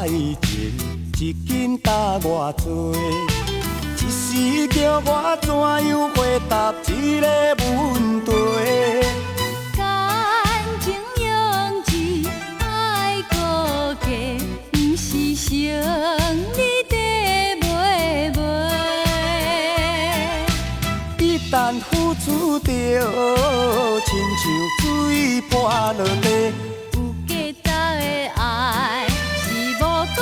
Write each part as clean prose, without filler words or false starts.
情一斤搭偌多，一时叫我怎样回答这个问题？感情用字爱顾家，不是成你的妹妹。一旦付出着，亲像水泼落地。有价值的爱是无讲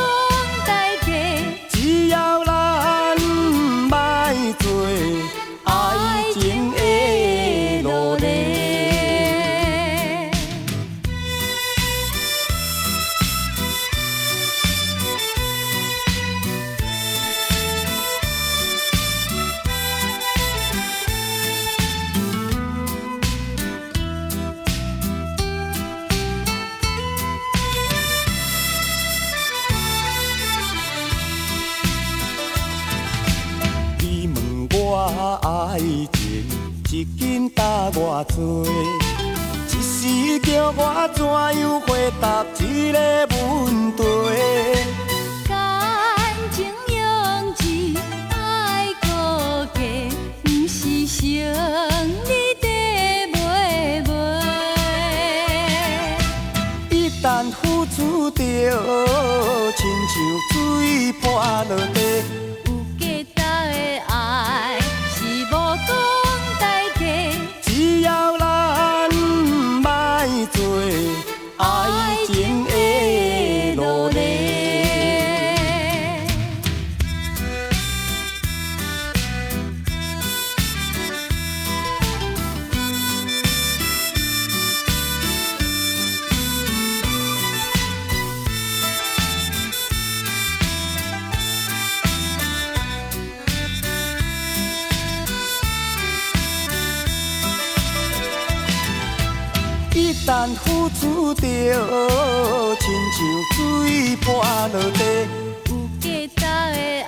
代替，只要咱莫做爱情的奴隶。你问我爱情一斤搭偌多，一时叫我怎样回答这个问题？感情用字爱顾家，不是成你的妹妹。一旦付出着，亲像水泼落地。有价值的爱是无讲代替，只要咱莫做爱情的奴隶。一旦付出着，亲像水泼落地。有价值的